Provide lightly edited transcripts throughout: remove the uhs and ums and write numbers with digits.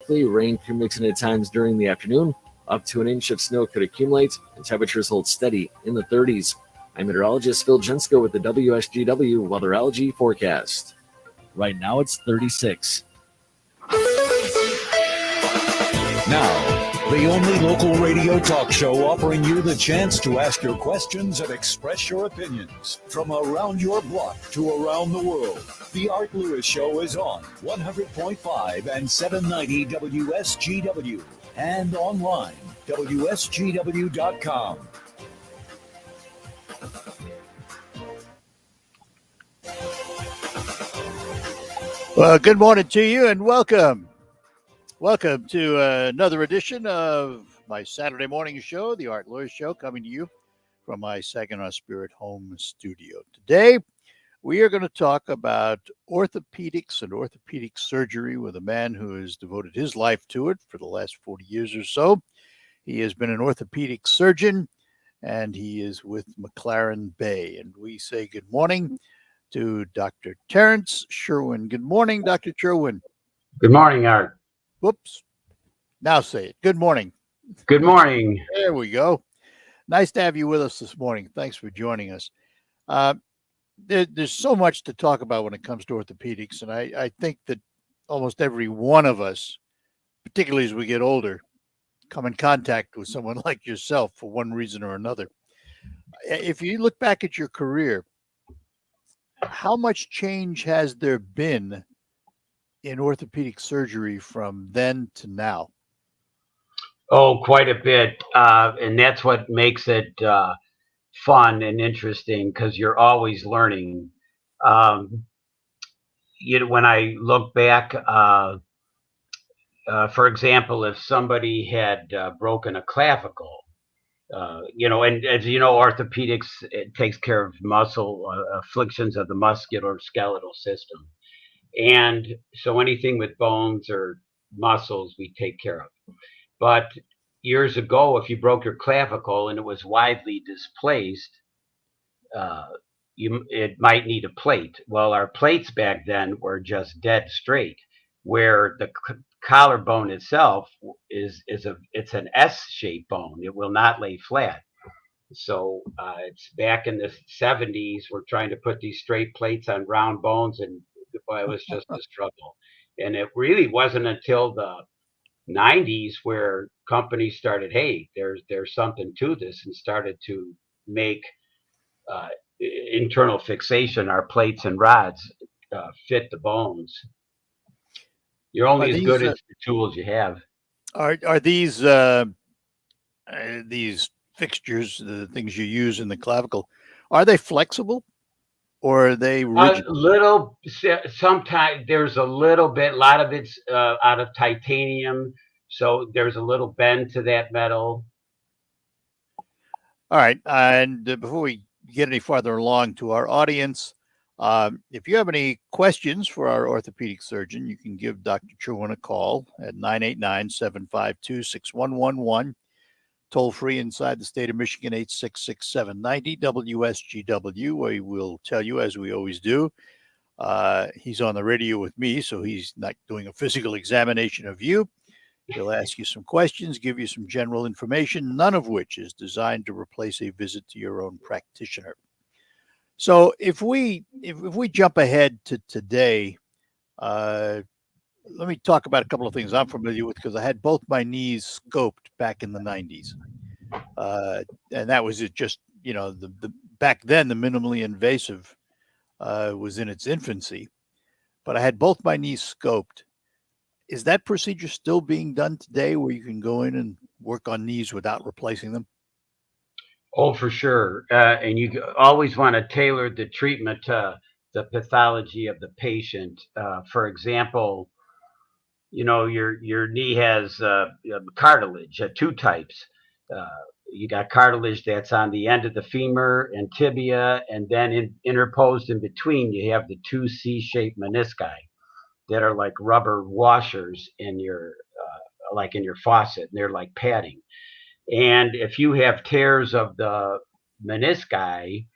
quickly. Rain can mix in at times during the afternoon. Up to an inch of snow could accumulate, and temperatures hold steady in the 30s. I'm meteorologist Phil Jensko with the WSGW Weatherology Forecast. Right now it's 36. Now, the only local radio talk show offering you the chance to ask your questions and express your opinions from around your block to around the world. The Art Lewis Show is on 100.5 and 790 WSGW and online, WSGW.com. Well, good morning to you and welcome. Welcome to another edition of my Saturday morning show, the Art Lewis Show, coming to you from my Saginaw Spirit home studio. Today, we are going to talk about orthopedics and orthopedic surgery with a man who has devoted his life to it for the last 40 years or so. He has been an orthopedic surgeon, and he is with McLaren Bay. And we say good morning to Dr. Terrence Cherwin. Good morning, Dr. Cherwin. Good morning, Art. Whoops. Now say it. Good morning. Good morning. There we go. Nice to have you with us this morning. Thanks for joining us. There's so much to talk about when it comes to orthopedics, and I think that almost every one of us, particularly as we get older, come in contact with someone like yourself for one reason or another. If you look back at your career, how much change has there been in orthopedic surgery from then to now? Oh, quite a bit. And that's what makes it fun and interesting, because you're always learning. When I look back, for example, if somebody had broken a clavicle, and as you know, orthopedics, it takes care of muscle afflictions of the musculoskeletal system. And so anything with bones or muscles, we take care of. But years ago, if you broke your clavicle and it was widely displaced, it might need a plate. Well, our plates back then were just dead straight, where the collarbone itself it's an S-shaped bone. It will not lay flat. So it's back in the 70s, we're trying to put these straight plates on round bones, and it was just a struggle. And it really wasn't until the 90s where companies started, hey, there's something to this, and started to make internal fixation, our plates and rods, fit the bones. You're only as good as the tools you have. Are these fixtures, the things you use in the clavicle, are they flexible or are they rigid? Sometimes there's a little bit. A lot of it's out of titanium, so there's a little bend to that metal. All right, and before we get any farther along, to our audience, if you have any questions for our orthopedic surgeon, you can give Dr. Cherwin a call at 989-752-6111. Toll free inside the state of Michigan, 866-790 WSGW. We will tell you, as we always do, he's on the radio with me, so he's not doing a physical examination of you. He'll ask you some questions, give you some general information, none of which is designed to replace a visit to your own practitioner. So if we jump ahead to today, let me talk about a couple of things I'm familiar with, because I had both my knees scoped back in the 90s. And that was it. Just, the back then, the minimally invasive was in its infancy, but I had both my knees scoped. Is that procedure still being done today, where you can go in and work on knees without replacing them? Oh, for sure. And you always want to tailor the treatment to the pathology of the patient. For example, your knee has cartilage, two types. You got cartilage that's on the end of the femur and tibia, and then interposed in between, you have the two C-shaped menisci that are like rubber washers in your faucet, and they're like padding. And if you have tears of the menisci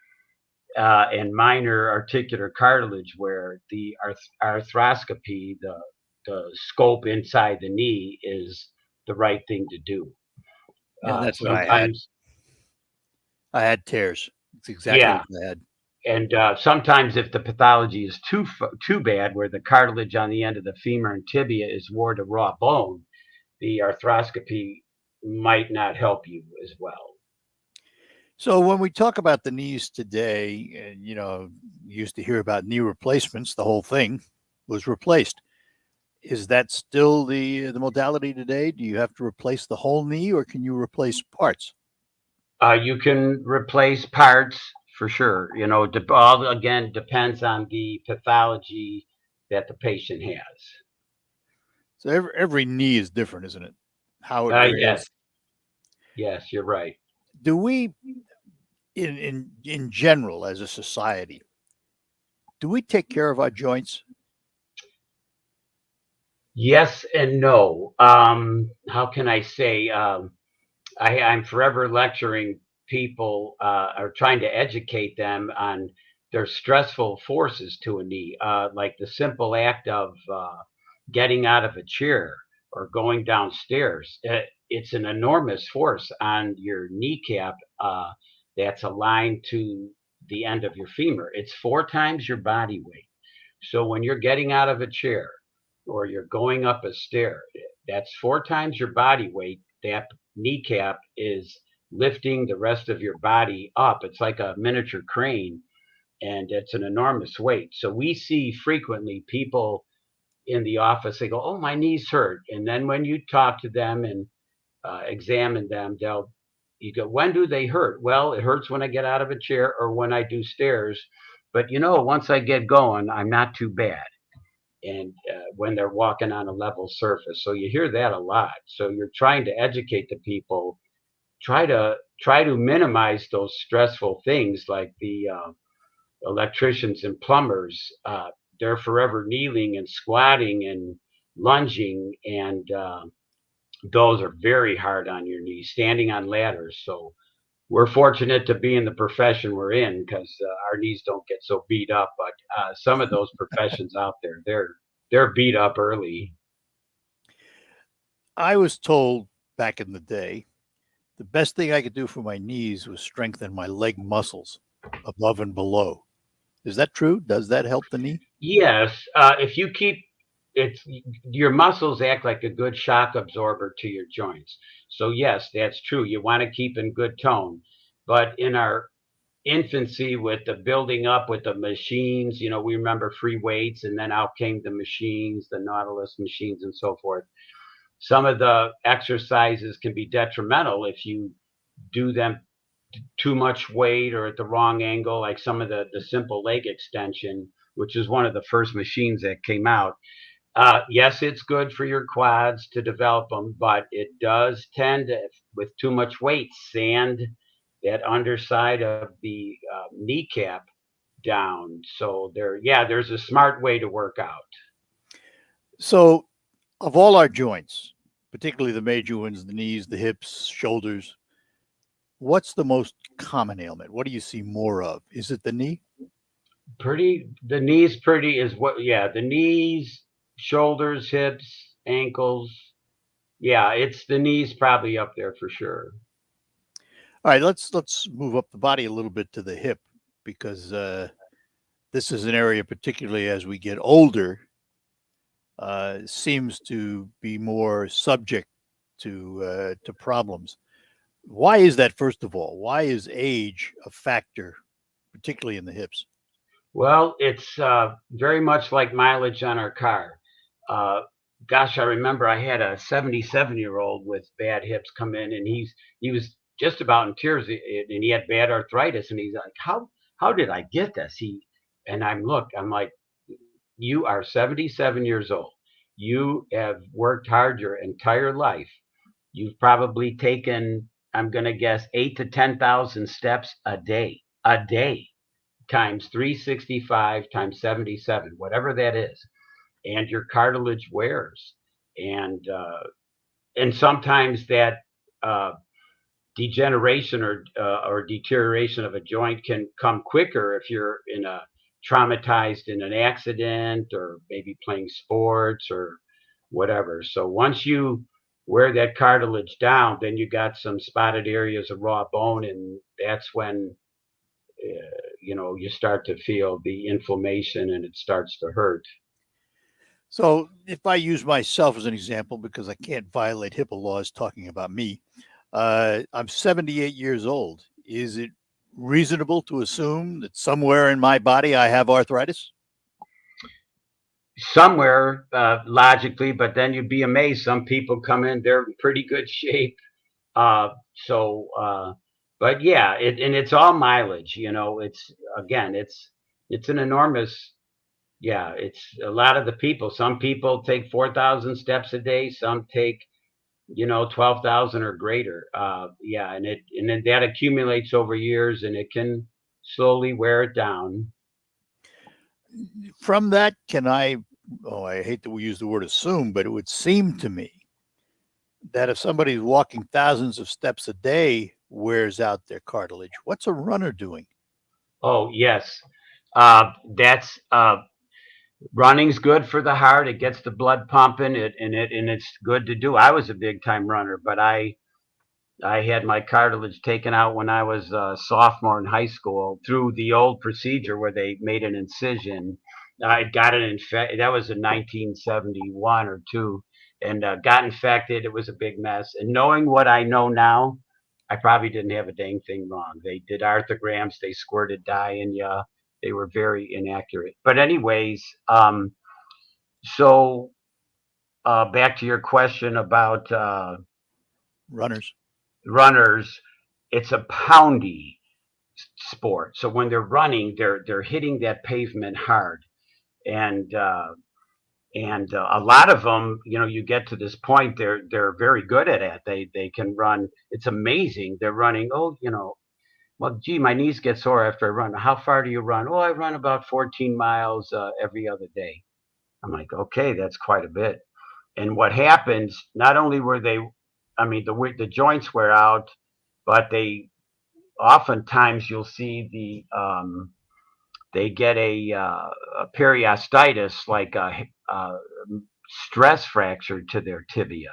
and minor articular cartilage, where the arthroscopy, the the scope inside the knee is the right thing to do. And that's what I had. Sometimes, I had tears. It's exactly yeah, what I had. and sometimes if the pathology is too bad, where the cartilage on the end of the femur and tibia is worn to raw bone, the arthroscopy might not help you as well. So when we talk about the knees today, and you used to hear about knee replacements, the whole thing was replaced. Is that still the modality today? Do you have to replace the whole knee, or can you replace parts? You can replace parts for sure. All again depends on the pathology that the patient has. So every knee is different, isn't it? How it wears. Yes, yes, you're right. Do we, in general, as a society, do we take care of our joints? Yes and no. How can I say? I'm forever lecturing people or trying to educate them on their stressful forces to a knee, like the simple act of getting out of a chair or going downstairs. It's an enormous force on your kneecap that's aligned to the end of your femur. It's 4 times your body weight. So when you're getting out of a chair or you're going up a stair, that's 4 times your body weight. That kneecap is lifting the rest of your body up. It's like a miniature crane, and it's an enormous weight. So we see frequently people in the office, they go, "Oh, my knees hurt." And then when you talk to them and examine them, you go, "When do they hurt?" "Well, it hurts when I get out of a chair or when I do stairs. But once I get going, I'm not too bad." And when they're walking on a level surface. So you hear that a lot. So you're trying to educate the people, try to minimize those stressful things like the electricians and plumbers. They're forever kneeling and squatting and lunging, and those are very hard on your knees. Standing on ladders. So we're fortunate to be in the profession we're in because our knees don't get so beat up. But some of those professions out there, they're beat up early. I was told back in the day the best thing I could do for my knees was strengthen my leg muscles above and below. Is that true? Does that help the knee? Yes, if you keep it's your muscles act like a good shock absorber to your joints. So yes, that's true. You want to keep in good tone. But in our infancy with the building up with the machines, we remember free weights and then out came the machines, the Nautilus machines and so forth. Some of the exercises can be detrimental if you do them too much weight or at the wrong angle, like some of the simple leg extension, which is one of the first machines that came out. Yes, it's good for your quads to develop them, but it does tend to, with too much weight, sand that underside of the kneecap down. So there's a smart way to work out. So, of all our joints, particularly the major ones, the knees, the hips, shoulders, what's the most common ailment? What do you see more of? Is it the knee? The knees pretty is what, yeah, the knees, shoulders, hips, ankles. Yeah, it's the knees probably up there for sure. All right, let's move up the body a little bit to the hip because this is an area, particularly as we get older, seems to be more subject to problems. Why is that? First of all, why is age a factor, particularly in the hips? Well, it's very much like mileage on our car. Uh, Gosh, I remember I had a 77-year-old with bad hips come in, and he was just about in tears, and he had bad arthritis, and he's like, "How did I get this?" I'm like, "You are 77 years old. You have worked hard your entire life. You've probably taken, I'm going to guess, 8 to 10,000 steps a day times 365 times 77, whatever that is, and your cartilage wears, and sometimes that uh, degeneration or deterioration of a joint can come quicker if you're traumatized in an accident or maybe playing sports or whatever. So once you wear that cartilage down, then you got some spotted areas of raw bone, and that's when you start to feel the inflammation and it starts to hurt. So if I use myself as an example, because I can't violate HIPAA laws talking about me, I'm 78 years old. Is it reasonable to assume that somewhere in my body I have arthritis? Somewhere logically, but then you'd be amazed. Some people come in, they're in pretty good shape. But yeah, and it's all mileage. It's an enormous. Yeah, it's a lot of the people. Some people take 4,000 steps a day. Some take 12,000 or greater. Yeah, and then that accumulates over years, and it can slowly wear it down. From that, I hate that we use the word assume, but it would seem to me that if somebody's walking thousands of steps a day wears out their cartilage, what's a runner doing? Oh, yes. That's running's good for the heart. It gets the blood pumping, and it's good to do. I was a big time runner, but I had my cartilage taken out when I was a sophomore in high school through the old procedure where they made an incision. I got it infected. That was in 1971 or two, and got infected. It was a big mess. And knowing what I know now, I probably didn't have a dang thing wrong. They did arthrograms. They squirted dye in you. They were very inaccurate. But anyways, so back to your question about runners. It's a poundy sport. So when they're running, they're hitting that pavement hard, and a lot of them, you get to this point, they're very good at it. They can run. It's amazing. They're running. Oh, well, gee, my knees get sore after I run. How far do you run? Oh, I run about 14 miles every other day. I'm like, okay, that's quite a bit. And what happens? Not only were they, I mean, the joints wear out, but they oftentimes you'll see they get a periostitis, like a stress fracture to their tibia,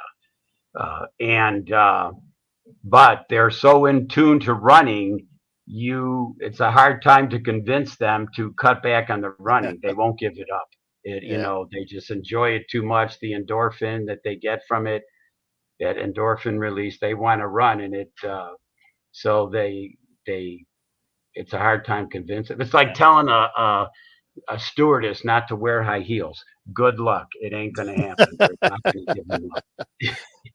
but they're so in tune to running, it's a hard time to convince them to cut back on the running. They won't give it up. They just enjoy it too much. The endorphin that they get from it, that endorphin release, they want to run, and so they it's a hard time convincing. It's like telling a stewardess not to wear high heels. Good luck. It ain't going to happen. They're not going to give them up.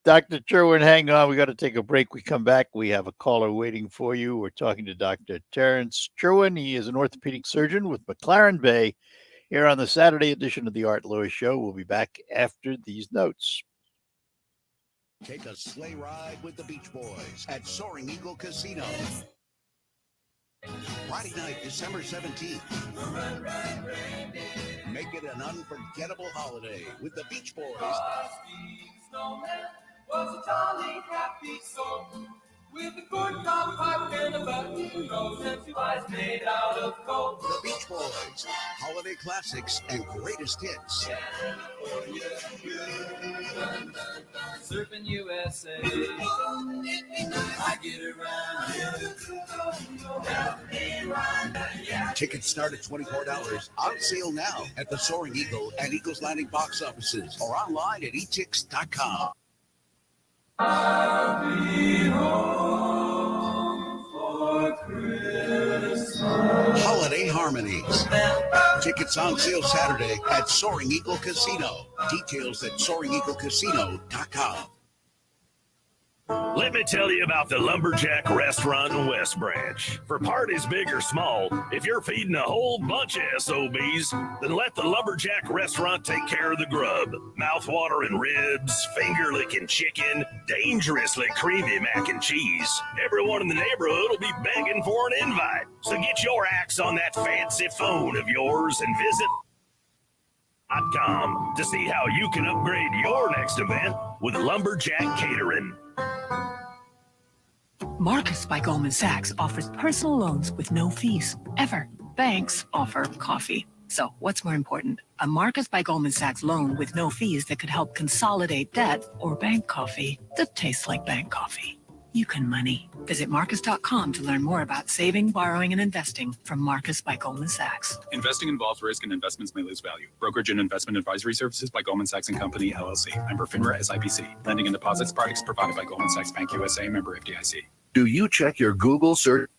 Dr. Cherwin, hang on. We got to take a break. We come back. We have a caller waiting for you. We're talking to Dr. Terrence Cherwin. He is an orthopedic surgeon with McLaren Bay here on the Saturday edition of the Art Lewis Show. We'll be back after these notes. Take a sleigh ride with the Beach Boys at Soaring Eagle Casino. Friday night, December 17th. Make it an unforgettable holiday with the Beach Boys. Was a jolly happy song with a good top pipe and a button nose and two eyes made out of gold. The Beach Boys, holiday classics and greatest hits. Surfing USA, I get around. Tickets start at $24. On sale now at the Soaring Eagle and Eagles Landing box offices or online at etix.com. I'll be home for Christmas. Holiday Harmonies. Tickets on sale Saturday at Soaring Eagle Casino. Details at SoaringEagleCasino.com. Let me tell you about the Lumberjack Restaurant in West Branch. For parties big or small, if you're feeding a whole bunch of SOBs, then let the Lumberjack Restaurant take care of the grub. Mouth-watering ribs, finger-licking chicken, dangerously creamy mac and cheese. Everyone in the neighborhood will be begging for an invite. So get your axe on that fancy phone of yours and visit .com to see how you can upgrade your next event with Lumberjack Catering. Marcus by Goldman Sachs offers personal loans with no fees, ever. Banks offer coffee. So what's more important, a Marcus by Goldman Sachs loan with no fees that could help consolidate debt, or bank coffee that tastes like bank coffee? You can money. Visit Marcus.com to learn more about saving, borrowing, and investing from Marcus by Goldman Sachs. Investing involves risk and investments may lose value. Brokerage and investment advisory services by Goldman Sachs & Company, LLC. Member FINRA SIPC. Lending and deposits products provided by Goldman Sachs Bank USA. Member FDIC. Do you check your Google search?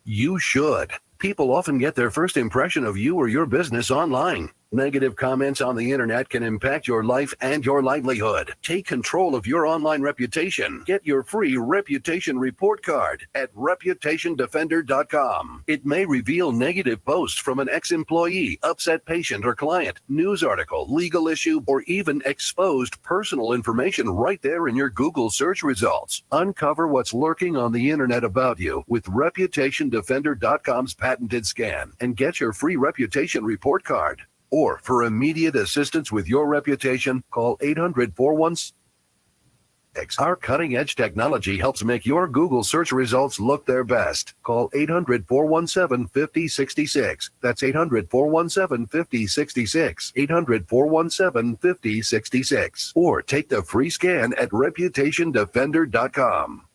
You should. People often get their first impression of you or your business online. Negative comments on the internet can impact your life and your livelihood. Take control of your online reputation. Get your free reputation report card at reputationdefender.com. It may reveal negative posts from an ex-employee, upset patient or client, news article, legal issue, or even exposed personal information right there in your Google search results. Uncover what's lurking on the internet about you with reputationdefender.com's patented scan and get your free reputation report card. Or for immediate assistance with your reputation, call 800-416. Our cutting-edge technology helps make your Google search results look their best. Call 800-417-5066. That's 800-417-5066. 800-417-5066. Or take the free scan at reputationdefender.com.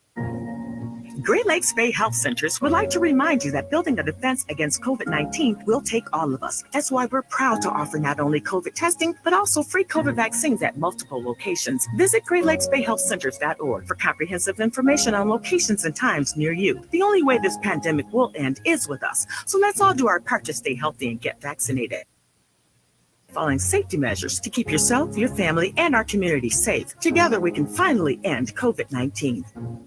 Great Lakes Bay Health Centers would like to remind you that building a defense against COVID-19 will take all of us. That's why we're proud to offer not only COVID testing, but also free COVID vaccines at multiple locations. Visit GreatLakesBayHealthCenters.org for comprehensive information on locations and times near you. The only way this pandemic will end is with us. So let's all do our part to stay healthy and get vaccinated. Following safety measures to keep yourself, your family, and our community safe. Together, we can finally end COVID-19.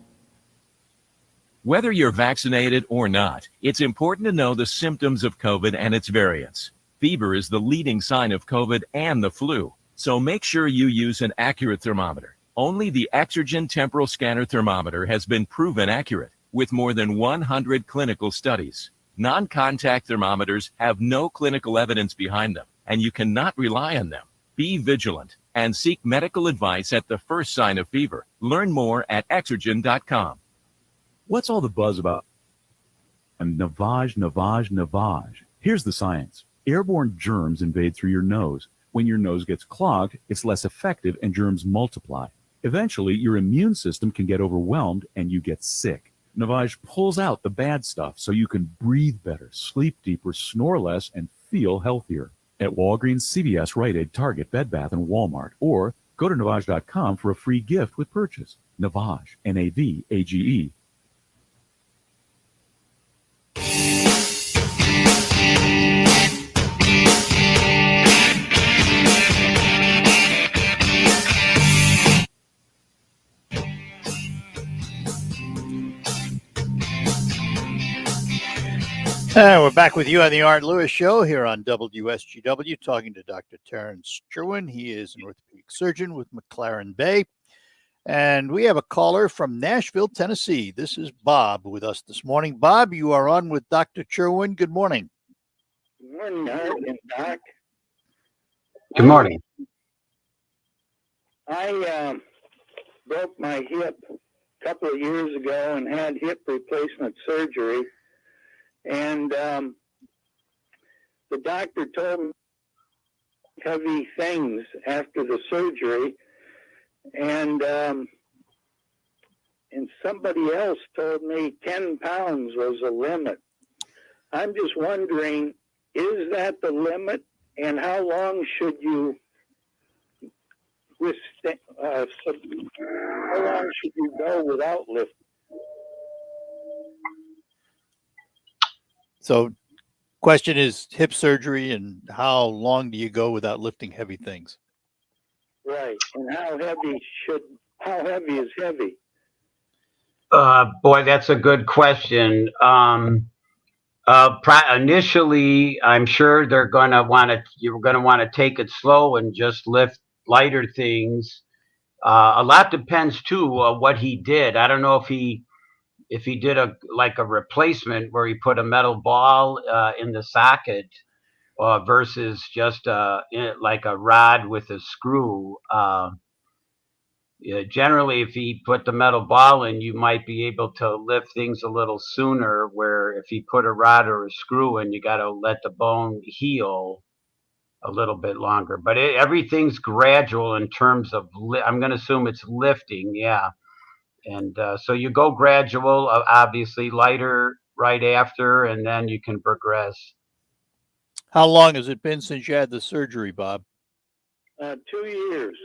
Whether you're vaccinated or not, it's important to know the symptoms of COVID and its variants. Fever is the leading sign of COVID and the flu, so make sure you use an accurate thermometer. Only the Exergen Temporal Scanner Thermometer has been proven accurate with more than 100 clinical studies. Non-contact thermometers have no clinical evidence behind them, and you cannot rely on them. Be vigilant and seek medical advice at the first sign of fever. Learn more at Exergen.com. What's all the buzz about? And Navage. Here's the science. Airborne germs invade through your nose. When your nose gets clogged, it's less effective and germs multiply. Eventually, your immune system can get overwhelmed and you get sick. Navage pulls out the bad stuff so you can breathe better, sleep deeper, snore less, and feel healthier. At Walgreens, CVS, Rite Aid, Target, Bed Bath, and Walmart. Or go to Navage.com for a free gift with purchase. Navage, Navage. We're back with you on the Art Lewis Show here on WSGW, talking to Dr. Terrence Cherwin. He is an orthopedic surgeon with McLaren Bay. And we have a caller from Nashville, Tennessee. This is Bob with us this morning. Bob, you are on with Dr. Cherwin. Good morning. Good morning, Art and Doc. Good morning. I broke my hip a couple of years ago and had hip replacement surgery. And the doctor told me heavy things after the surgery. And somebody else told me 10 pounds was the limit. I'm just wondering, is that the limit? And how long should you withstand? How long should you go without lifting? So, question is hip surgery, and how long do you go without lifting heavy things? Right. And how heavy is heavy? Boy, that's a good question. Initially, I'm sure you're going to want to take it slow and just lift lighter things. A lot depends too what he did. I don't know if he did a replacement where he put a metal ball in the socket versus just like a rod with a screw. generally, if he put the metal ball in, you might be able to lift things a little sooner. Where if he put a rod or a screw in, you got to let the bone heal a little bit longer. But everything's gradual in terms of. I'm going to assume it's lifting, yeah. And so you go gradual, obviously lighter right after, and then you can progress. How long has it been since you had the surgery, Bob? 2 years.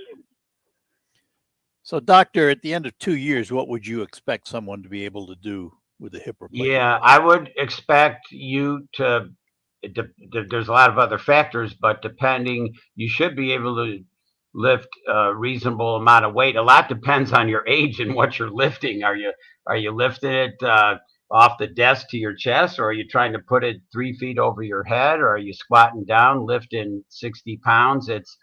So, doctor, at the end of 2 years, what would you expect someone to be able to do with a hip replacement? Yeah, I would expect you to. There's a lot of other factors, but depending, you should be able to lift a reasonable amount of weight. A lot depends on your age and what you're lifting. Are you lifting it off the desk to your chest, or are you trying to put it 3 feet over your head, or are you squatting down lifting 60 pounds? It's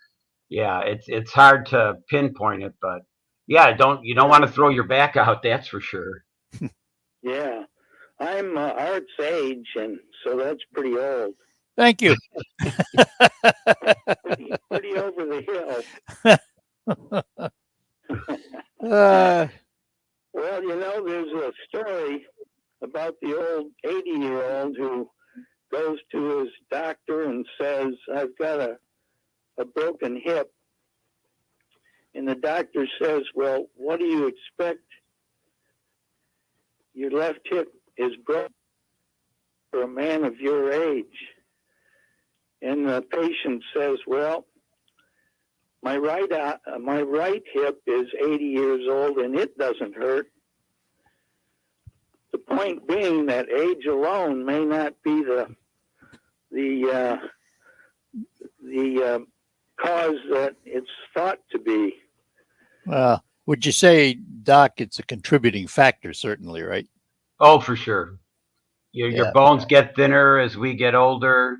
hard to pinpoint it, but yeah, you don't want to throw your back out, that's for sure. Yeah, I'm Art's age, and so that's pretty old. Thank you. pretty over the hill. Well, there's a story about the old 80-year-old who goes to his doctor and says, I've got a broken hip. And the doctor says, well, what do you expect? Your left hip is broken for a man of your age. And the patient says, well, my right hip is 80 years old and it doesn't hurt. The point being that age alone may not be the cause that it's thought to be. Would you say, Doc, it's a contributing factor, certainly, right? Oh, for sure. Your bones get thinner as we get older.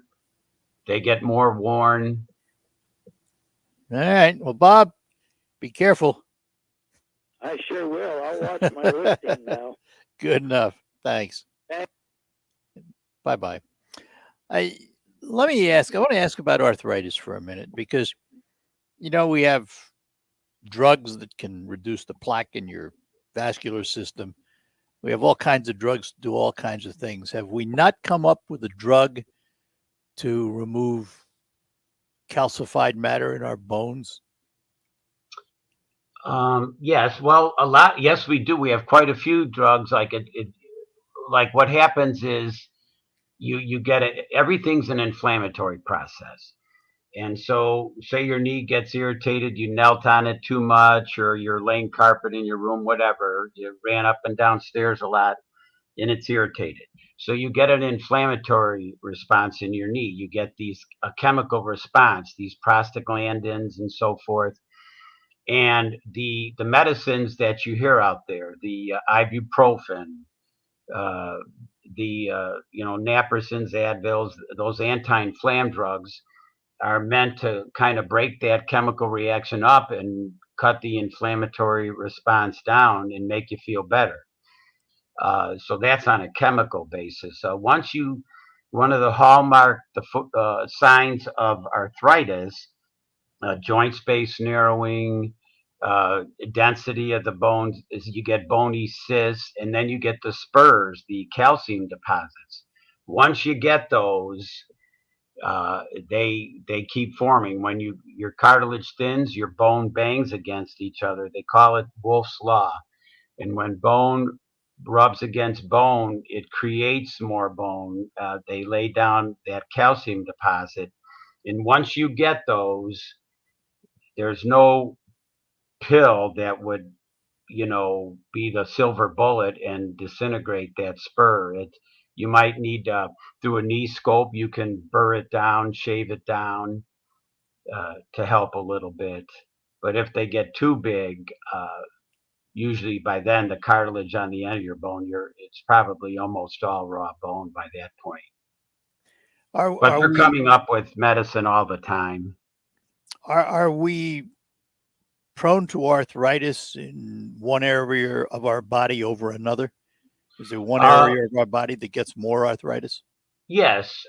They get more worn. All right. Well, Bob, be careful. I sure will. I'll watch my lifting now. Good enough. Thanks. Bye-bye. I want to ask about arthritis for a minute, because, we have drugs that can reduce the plaque in your vascular system. We have all kinds of drugs to do all kinds of things. Have we not come up with a drug to remove calcified matter in our bones? Yes. Well, yes, we do. We have quite a few drugs. Like what happens is you get it. Everything's an inflammatory process. And so say your knee gets irritated, you knelt on it too much, or you're laying carpet in your room, whatever, you ran up and down stairs a lot and it's irritated. So you get an inflammatory response in your knee. You get a chemical response, these prostaglandins and so forth. And the medicines that you hear out there, the ibuprofen, naproxens, Advils, those anti-inflammatory drugs are meant to kind of break that chemical reaction up and cut the inflammatory response down and make you feel better. So that's on a chemical basis. One of the signs of arthritis, joint space narrowing, density of the bones, is you get bony cysts, and then you get the spurs, the calcium deposits. Once you get those, they keep forming. When your cartilage thins, your bone bangs against each other. They call it Wolff's Law. And when bone rubs against bone, it creates more bone. They lay down that calcium deposit. And once you get those, there's no pill that would, be the silver bullet and disintegrate that spur. You might need through a knee scope, you can burr it down, shave it down to help a little bit. But if they get too big, usually by then the cartilage on the end of your bone, it's probably almost all raw bone by that point. But they're coming up with medicine all the time. Are we prone to arthritis in one area of our body over another? Is there one area of our body that gets more arthritis? Yes.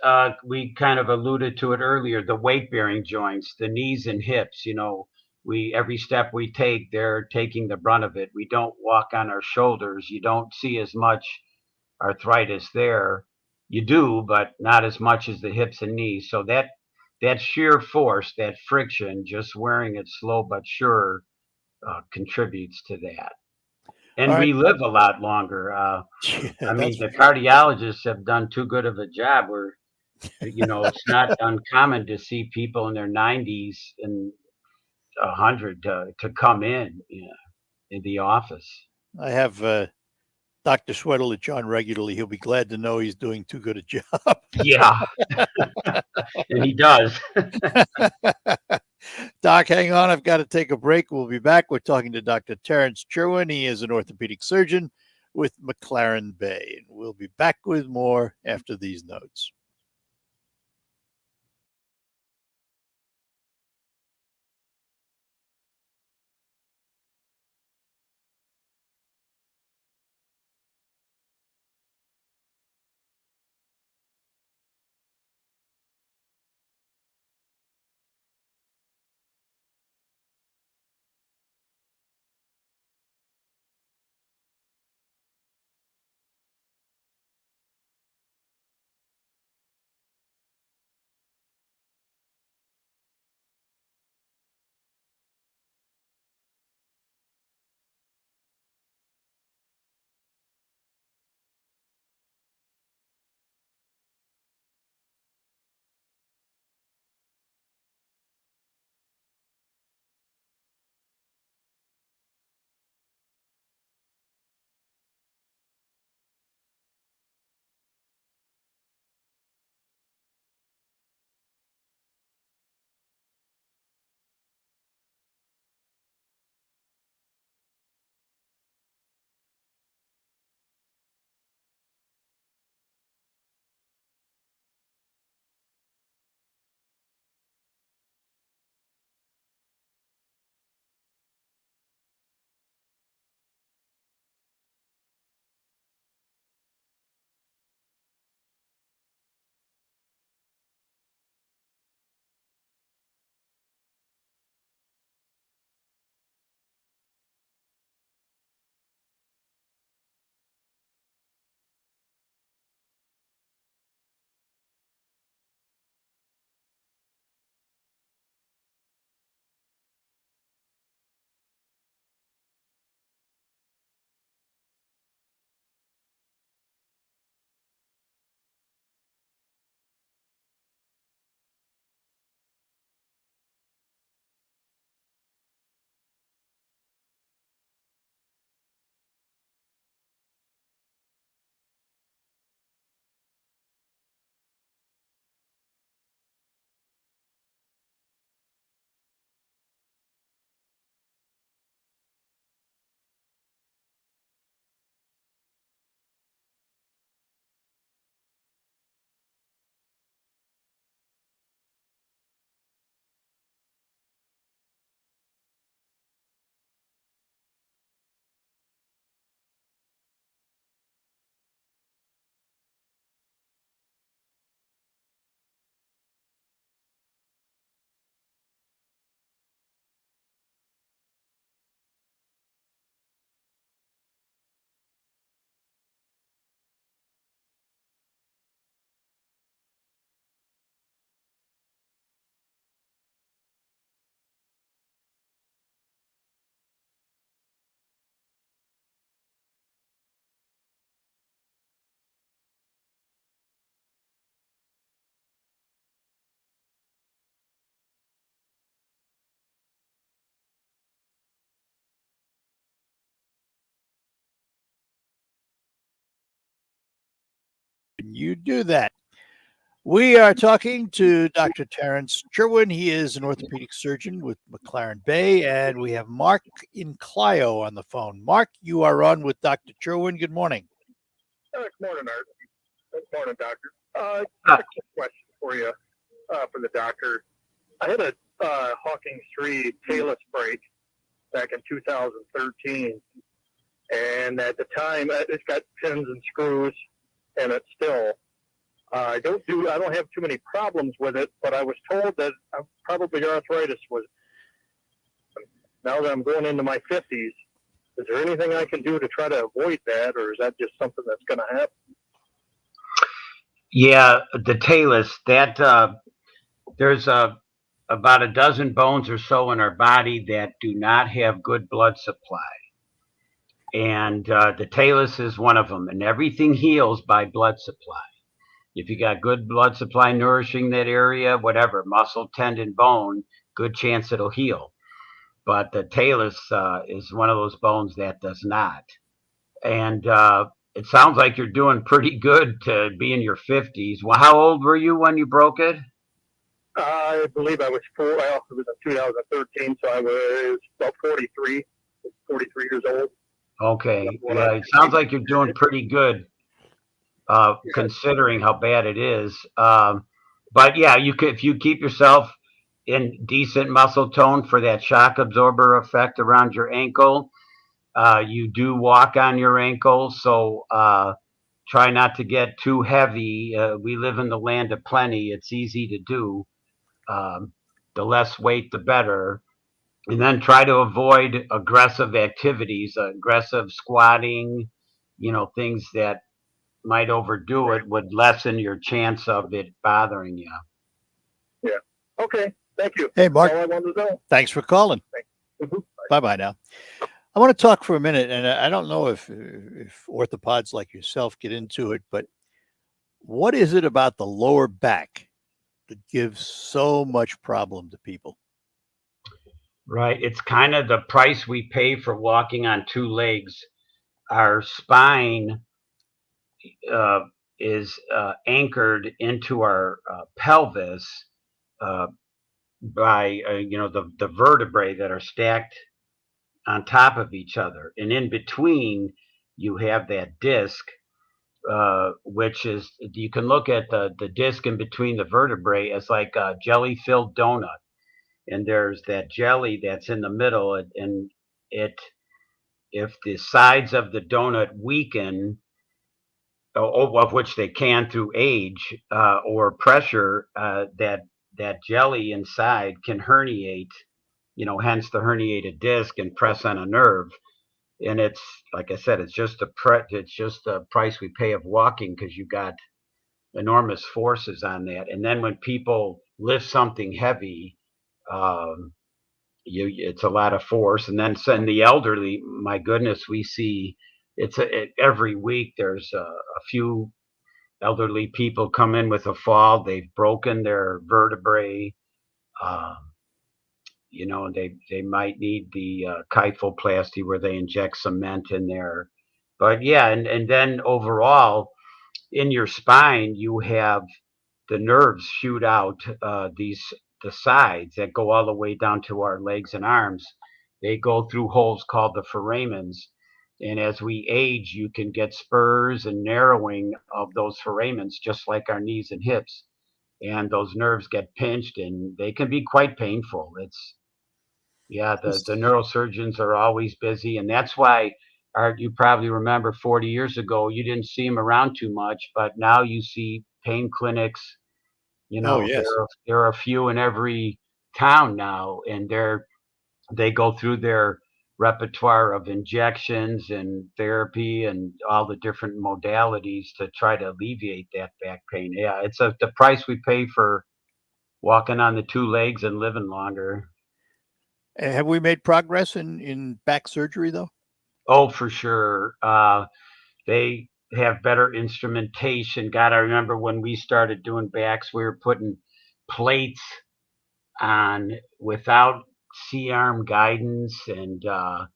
We kind of alluded to it earlier, the weight-bearing joints, the knees and hips, every step we take, they're taking the brunt of it. We don't walk on our shoulders. You don't see as much arthritis there. You do, but not as much as the hips and knees. So that sheer force, that friction, just wearing it slow but sure, contributes to that. And All right. we live a lot longer. I mean, the cardiologists have done too good of a job. Where, it's not uncommon to see people in their 90s and 100 to come in the office. I have Dr. Sweatledge on regularly. He'll be glad to know he's doing too good a job. Yeah, and he does. Doc, hang on. I've got to take a break. We'll be back. We're talking to Dr. Terrence Cherwin. He is an orthopedic surgeon with McLaren Bay. And we'll be back with more after these notes. You do that. We are talking to Dr. Terrence Cherwin. He is an orthopedic surgeon with McLaren Bay, and we have Mark in Clio on the phone. Mark, you are on with Dr. Cherwin. Good morning. Good morning, Art. Good morning, Doctor. Just a quick question for you, for the doctor. I had a Hawkins 3 tailless brake back in 2013, and at the time, it's got pins and screws, and it's still. I don't have too many problems with it, but I was told that probably arthritis was now that I'm going into my 50s, is there anything I can do to try to avoid that, or is that just something that's going to happen? Yeah, the talus, that there's about a dozen bones or so in our body that do not have good blood supply. And the talus is one of them. And everything heals by blood supply. If you got good blood supply nourishing that area, whatever, muscle, tendon, bone, good chance it'll heal. But the talus is one of those bones that does not. And it sounds like you're doing pretty good to be in your 50s. Well, how old were you when you broke it? I believe I was it was in 2013, so I was about 43 years old. Okay. Yeah, it sounds like you're doing pretty good considering how bad it is. But yeah, you could, if you keep yourself in decent muscle tone for that shock absorber effect around your ankle, you do walk on your ankle, so try not to get too heavy. We live in the land of plenty. It's easy to do. The less weight, the better. And then try to avoid aggressive activities, aggressive squatting, things that might overdo it would lessen your chance of it bothering you. Yeah. Okay. Thank you. Hey, Mark. That's all I wanted to know. Thanks for calling. Bye-bye now. I want to talk for a minute, and I don't know if orthopods like yourself get into it, but what is it about the lower back that gives so much problem to people? Right. It's kind of the price we pay for walking on two legs. Our spine is anchored into our pelvis by the vertebrae that are stacked on top of each other, and in between you have that disc, which is, you can look at the disc in between the vertebrae as like a jelly filled donut, and there's that jelly that's in the middle, and if the sides of the donut weaken, of which they can through age or pressure, that jelly inside can herniate, hence the herniated disc, and press on a nerve. And it's, like I said, it's just the price we pay of walking, because you got enormous forces on that. And then when people lift something heavy, it's a lot of force. And then in the elderly, my goodness, we see every week there's a few elderly people come in with a fall. They've broken their vertebrae. They might need the kyphoplasty, where they inject cement in there. But yeah, and then overall in your spine, you have the nerves shoot out the sides that go all the way down to our legs and arms. They go through holes called the foramens. And as we age, you can get spurs and narrowing of those foramens, just like our knees and hips. And those nerves get pinched, and they can be quite painful. The neurosurgeons are always busy. And that's why, Art, you probably remember 40 years ago, you didn't see them around too much, but now you see pain clinics. Oh, yes. There are a few in every town now, and they go through their repertoire of injections and therapy and all the different modalities to try to alleviate that back pain. Yeah, it's the price we pay for walking on the two legs and living longer. Have we made progress in back surgery, though? Oh, for sure. They have better instrumentation. God, I remember when we started doing backs, we were putting plates on without C-arm guidance. And so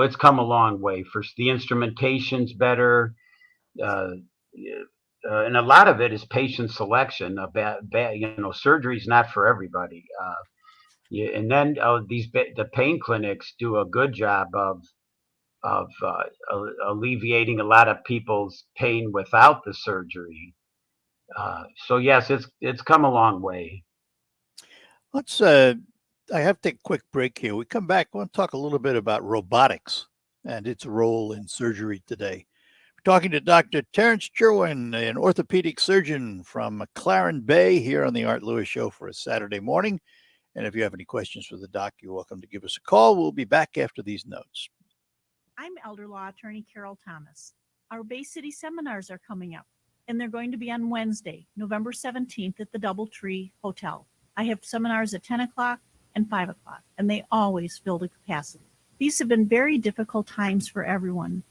it's come a long way. First, the instrumentation's better. And a lot of it is patient selection. Surgery is not for everybody. And then the pain clinics do a good job of alleviating a lot of people's pain without the surgery. So yes, it's come a long way. Let's I have to take a quick break here. We come back, I want to talk a little bit about robotics and its role in surgery today. We're talking to Dr. Terrence Cherwin, an orthopedic surgeon from McLaren Bay, here on the Art Lewis Show for a Saturday morning. And if you have any questions for the doc, you're welcome to give us a call. We'll be back after these notes. I'm elder law attorney Carol Thomas. Our Bay City seminars are coming up, and they're going to be on Wednesday, November 17th at the Doubletree Hotel. I have seminars at 10 o'clock and 5 o'clock, and they always fill the capacity. These have been very difficult times for everyone.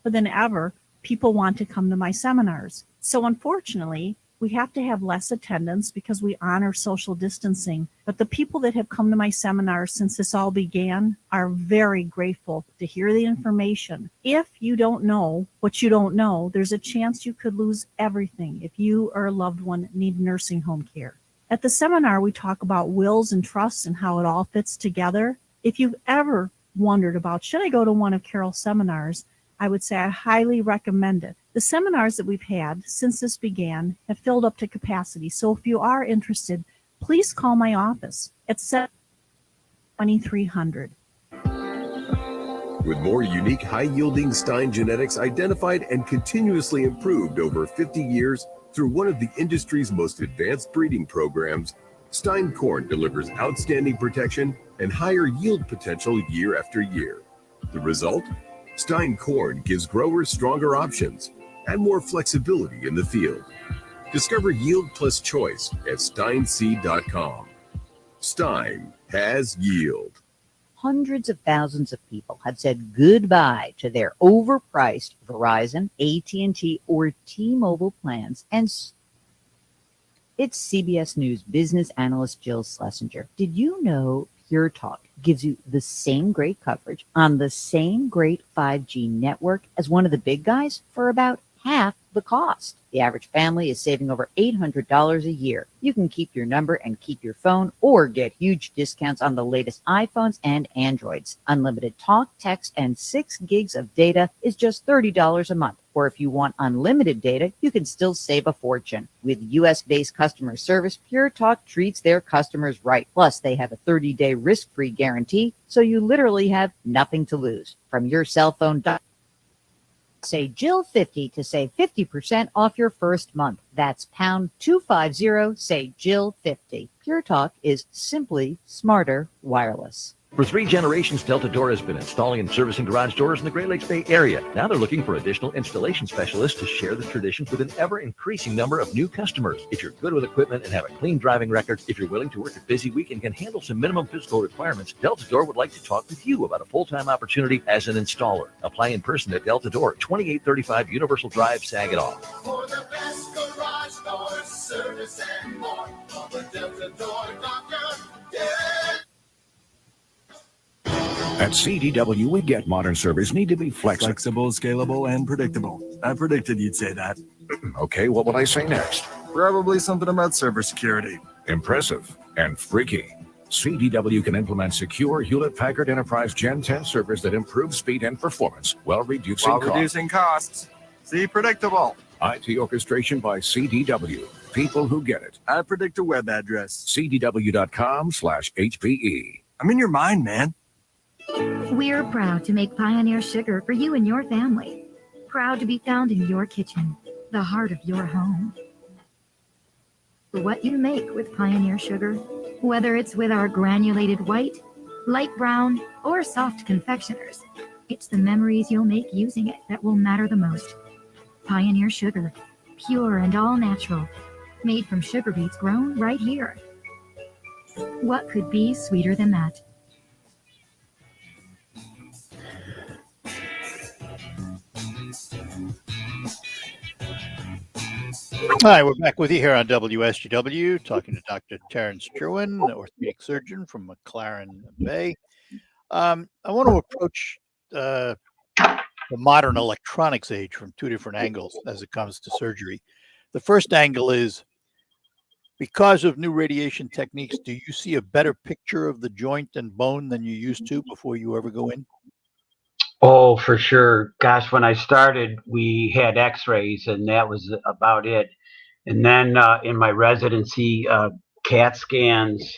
But than ever, people want to come to my seminars. So unfortunately, we have to have less attendance because we honor social distancing. But the people that have come to my seminars since this all began are very grateful to hear the information. If you don't know what you don't know, there's a chance you could lose everything if you or a loved one need nursing home care. At the seminar, we talk about wills and trusts and how it all fits together. If you've ever wondered about, should I go to one of Carol's seminars, I would say I highly recommend it. The seminars that we've had since this began have filled up to capacity. So if you are interested, please call my office at 2300. With more unique, high-yielding Stein genetics identified and continuously improved over 50 years through one of the industry's most advanced breeding programs, Stein corn delivers outstanding protection and higher yield potential year after year. The result? Stein corn gives growers stronger options and more flexibility in the field. Discover yield plus choice at steinseed.com. Stein has yield. Hundreds of thousands of people have said goodbye to their overpriced Verizon, AT&T, or T-Mobile plans, and it's CBS News business analyst Jill Schlesinger. Did you know Pure Talk gives you the same great coverage on the same great 5G network as one of the big guys for about half the cost? The average family is saving over $800 a year. You can keep your number and keep your phone or get huge discounts on the latest iPhones and Androids. Unlimited talk, text, and 6 gigs of data is just $30 a month. Or if you want unlimited data, you can still save a fortune. With U.S.-based customer service, Pure Talk treats their customers right. Plus, they have a 30-day risk-free guarantee, so you literally have nothing to lose. From your cell phone, say Jill50 to save 50% off your first month. That's pound 250, say Jill50. Pure Talk is simply smarter wireless. For 3 generations, Delta Door has been installing and servicing garage doors in the Great Lakes Bay Area. Now they're looking for additional installation specialists to share the tradition with an ever-increasing number of new customers. If you're good with equipment and have a clean driving record, if you're willing to work a busy week and can handle some minimum physical requirements, Delta Door would like to talk with you about a full-time opportunity as an installer. Apply in person at Delta Door, 2835 Universal Drive, Saginaw. For the best garage door service and more, call the Delta Door Doctor. Yeah. At CDW, we get modern servers need to be flexible, scalable, and predictable. I predicted you'd say that. Okay, what would I say next? Probably something about server security. Impressive and freaky. CDW can implement secure Hewlett-Packard Enterprise Gen 10 servers that improve speed and performance while reducing costs. See, predictable. IT orchestration by CDW. People who get it. I predict a web address. CDW.com/HPE. I'm in your mind, man. We're proud to make Pioneer Sugar for you and your family. Proud to be found in your kitchen, the heart of your home. What you make with Pioneer Sugar, whether it's with our granulated white, light brown, or soft confectioners, it's the memories you'll make using it that will matter the most. Pioneer Sugar, pure and all natural, made from sugar beets grown right here. What could be sweeter than that? Hi, we're back with you here on WSGW, talking to Dr. Terrence Cherwin, orthopedic surgeon from McLaren Bay. I want to approach the modern electronics age from 2 different angles as it comes to surgery. The first angle is, because of new radiation techniques, do you see a better picture of the joint and bone than you used to before you ever go in? Oh, for sure. Gosh, when I started, we had x-rays and that was about it. And then in my residency, CAT scans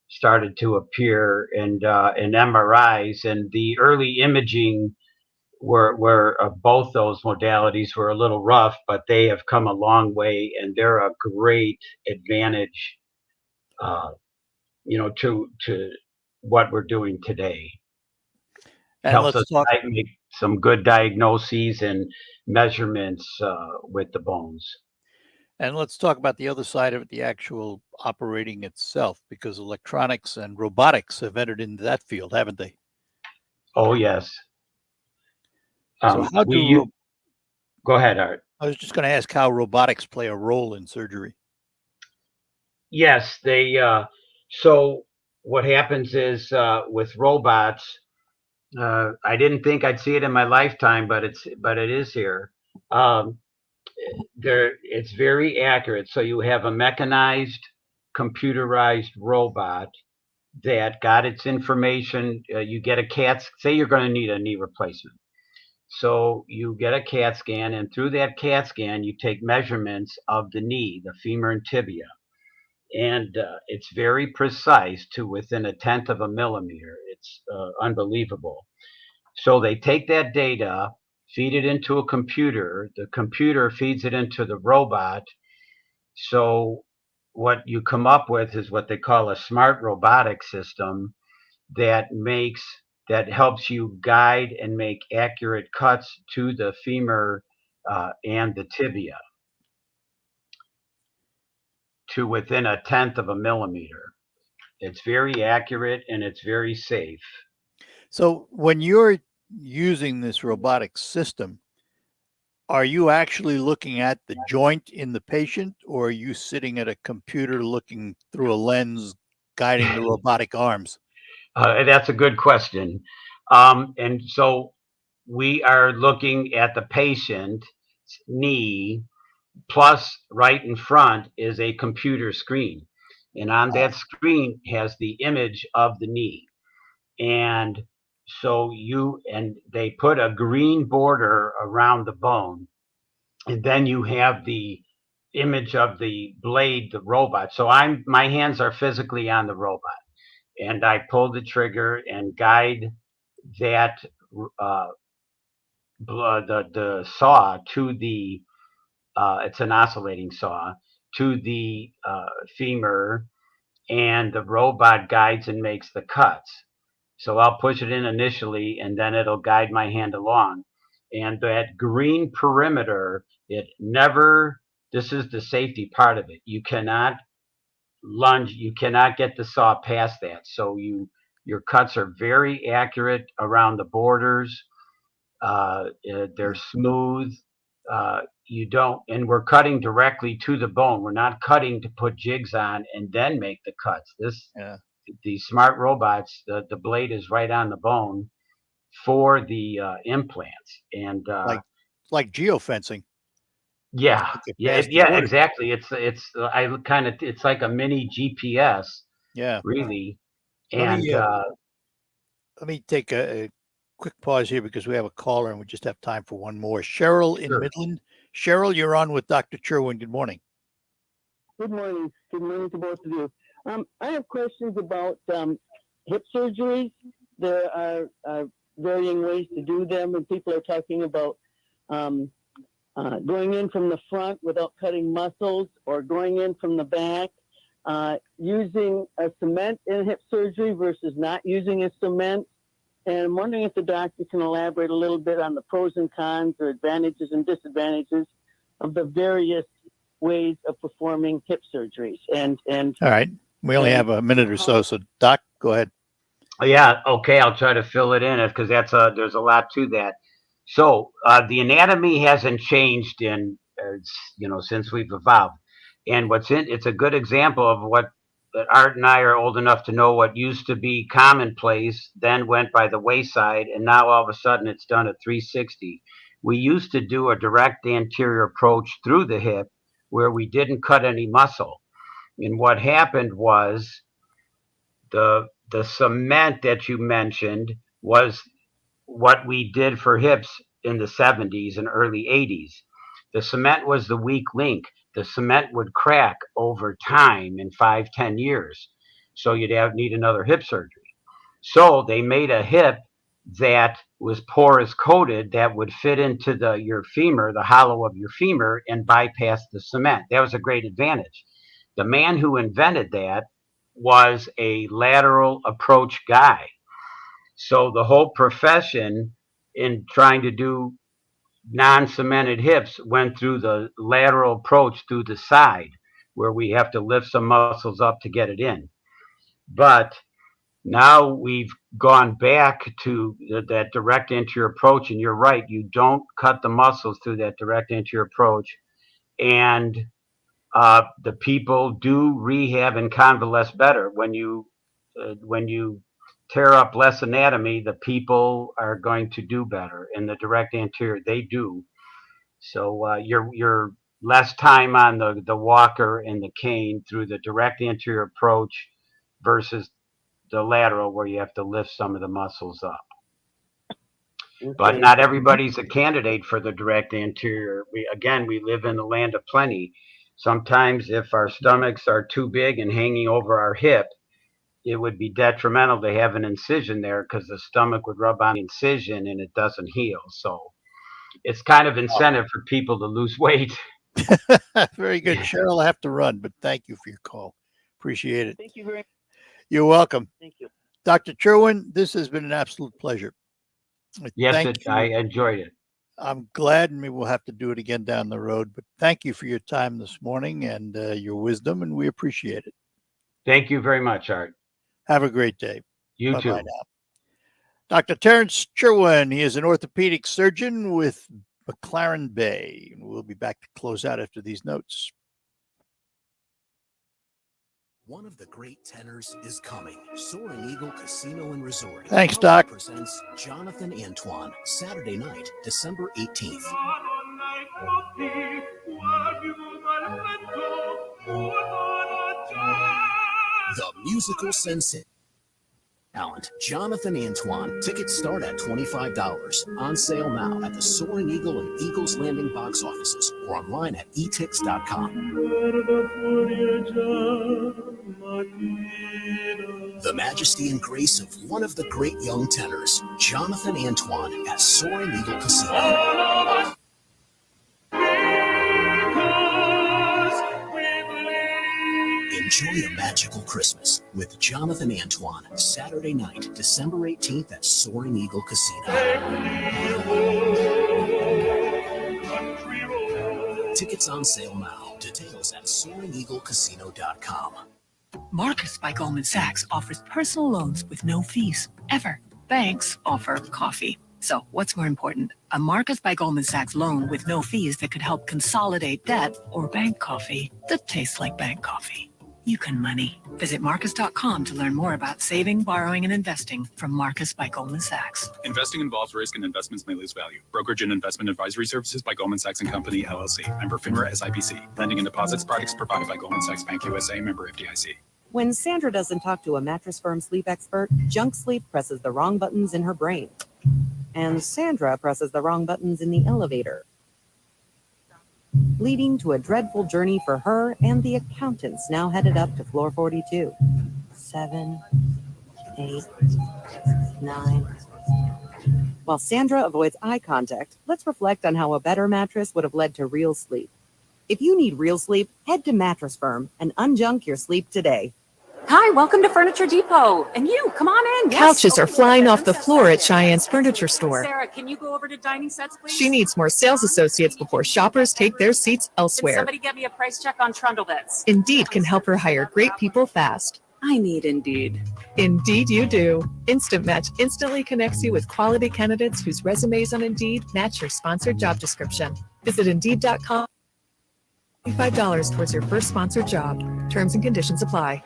started to appear and MRIs, and the early imaging were both those modalities were a little rough, but they have come a long way and they're a great advantage to what we're doing today. And Helps let's us talk. make some good diagnoses and measurements with the bones. And let's talk about the other side of it, the actual operating itself, because electronics and robotics have entered into that field, haven't they? Oh, yes. So how do go ahead, Art. I was just going to ask how robotics play a role in surgery. Yes, they. So what happens is with robots, I didn't think I'd see it in my lifetime, but it is here. Um, it's very accurate. So you have a mechanized, computerized robot that got its information. You get a CAT. Say you're going to need a knee replacement. So you get a CAT scan, and through that CAT scan, you take measurements of the knee, the femur and tibia, and it's very precise to within a tenth of a millimeter. It's unbelievable. So they take that data, feed it into a computer. The computer feeds it into the robot. So what you come up with is what they call a smart robotic system that helps you guide and make accurate cuts to the femur and the tibia to within a tenth of a millimeter. It's very accurate and it's very safe. So when you're using this robotic system, are you actually looking at the joint in the patient, or are you sitting at a computer looking through a lens guiding the robotic arms? That's a good question. And so we are looking at the patient's knee, plus right in front is a computer screen. And on that screen has the image of the knee. And so they put a green border around the bone. And then you have the image of the blade, the robot. So my hands are physically on the robot. And I pull the trigger and guide that the saw to the it's an oscillating saw to the femur, and the robot guides and makes the cuts. So I'll push it in initially, and then it'll guide my hand along. And that green perimeter, this is the safety part of it. You cannot lunge, you cannot get the saw past that. So your cuts are very accurate around the borders. They're smooth. And we're cutting directly to the bone. We're not cutting to put jigs on and then make the cuts. These smart robots, the blade is right on the bone for the implants, and like geofencing. Yeah, exactly. It's like a mini GPS. Yeah, really. Let And me take a quick pause here because we have a caller and we just have time for one more. Cheryl in Midland. Cheryl, you're on with Dr. Cherwin. Good morning. Good morning. Good morning to both of you. I have questions about hip surgeries. There are varying ways to do them, and people are talking about going in from the front without cutting muscles, or going in from the back, using a cement in hip surgery versus not using a cement. And I'm wondering if the doctor can elaborate a little bit on the pros and cons, or advantages and disadvantages of the various ways of performing hip surgeries. And all right, we only have a minute or so, so Doc, go ahead. Yeah, okay, I'll try to fill it in because there's a lot to that. So the anatomy hasn't changed in since we've evolved, and it's a good example of what Art and I are old enough to know what used to be commonplace, then went by the wayside, and now all of a sudden it's done a 360. We used to do a direct anterior approach through the hip where we didn't cut any muscle. And what happened was the cement that you mentioned was what we did for hips in the 70s and early 80s. The cement was the weak link. The cement would crack over time in 5-10 years. So you'd need another hip surgery. So they made a hip that was porous coated that would fit into your femur, the hollow of your femur, and bypass the cement. That was a great advantage. The man who invented that was a lateral approach guy. So the whole profession in trying to do non-cemented hips went through the lateral approach through the side, where we have to lift some muscles up to get it in. But now we've gone back to that direct anterior approach, and you're right, you don't cut the muscles through that direct anterior approach. And the people do rehab and convalesce better. When you tear up less anatomy, the people are going to do better. In the direct anterior, they do. So you're less time on the walker and the cane through the direct anterior approach versus the lateral, where you have to lift some of the muscles up. But not everybody's a candidate for the direct anterior. We live in the land of plenty. Sometimes if our stomachs are too big and hanging over our hip, it would be detrimental to have an incision there, because the stomach would rub on the incision and it doesn't heal. So it's kind of incentive for people to lose weight. Very good, Cheryl. I have to run, but thank you for your call. Appreciate it. Thank you very much. You're welcome. Thank you. Dr. Cherwin, this has been an absolute pleasure. Yes, I enjoyed it. I'm glad, and maybe we'll have to do it again down the road, but thank you for your time this morning and your wisdom, and we appreciate it. Thank you very much, Art. Have a great day. You Bye-bye too. now. Dr. Terrence Cherwin, he is an orthopedic surgeon with McLaren Bay. We'll be back to close out after these notes. One of the great tenors is coming. Soaring Eagle Casino and Resort. Thanks, Doc. Presents Jonathan Antoine, Saturday night, December 18th. The musical sensation. Talent, Jonathan Antoine. Tickets start at $25. On sale now at the Soaring Eagle and Eagles Landing box offices or online at etix.com. The majesty and grace of one of the great young tenors, Jonathan Antoine at Soaring Eagle Casino. Enjoy a magical Christmas with Jonathan Antoine, Saturday night, December 18th at Soaring Eagle Casino. Tickets on sale now. Details at SoaringEagleCasino.com. Marcus by Goldman Sachs offers personal loans with no fees, ever. Banks offer coffee. So what's more important? A Marcus by Goldman Sachs loan with no fees that could help consolidate debt, or bank coffee that tastes like bank coffee. You can money. Visit Marcus.com to learn more about saving, borrowing, and investing from Marcus by Goldman Sachs. Investing involves risk and investments may lose value. Brokerage and investment advisory services by Goldman Sachs & Company, LLC. Member FINRA SIPC. Lending and deposits products provided by Goldman Sachs Bank USA. Member FDIC. When Sandra doesn't talk to a Mattress Firm sleep expert, junk sleep presses the wrong buttons in her brain. And Sandra presses the wrong buttons in the elevator, leading to a dreadful journey for her and the accountants now headed up to floor 42. 7, 8, 9. While Sandra avoids eye contact, let's reflect on how a better mattress would have led to real sleep. If you need real sleep, head to Mattress Firm and unjunk your sleep today. Hi, welcome to Furniture Depot. And you, come on in. Yes, Couches are open flying the off the bedroom floor at sets. Cheyenne's Furniture Store. Sarah, can you go over to dining sets, please? She needs more sales associates before shoppers take their seats Can elsewhere. somebody get me a price check on trundle beds? Indeed can help her hire great people fast. I need Indeed. Indeed you do. Instant Match instantly connects you with quality candidates whose resumes on Indeed match your sponsored job description. Visit Indeed.com. $25 towards your first sponsored job. Terms and conditions apply.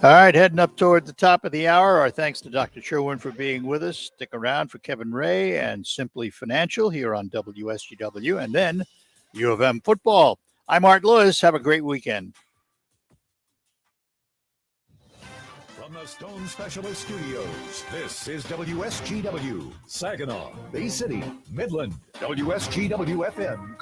All right, heading up toward the top of the hour. Our thanks to Dr. Cherwin for being with us. Stick around for Kevin Ray and Simply Financial here on WSGW, and then U of M football. I'm Art Lewis. Have a great weekend. From the Stone Specialist Studios, this is WSGW, Saginaw, Bay City, Midland, WSGW FM.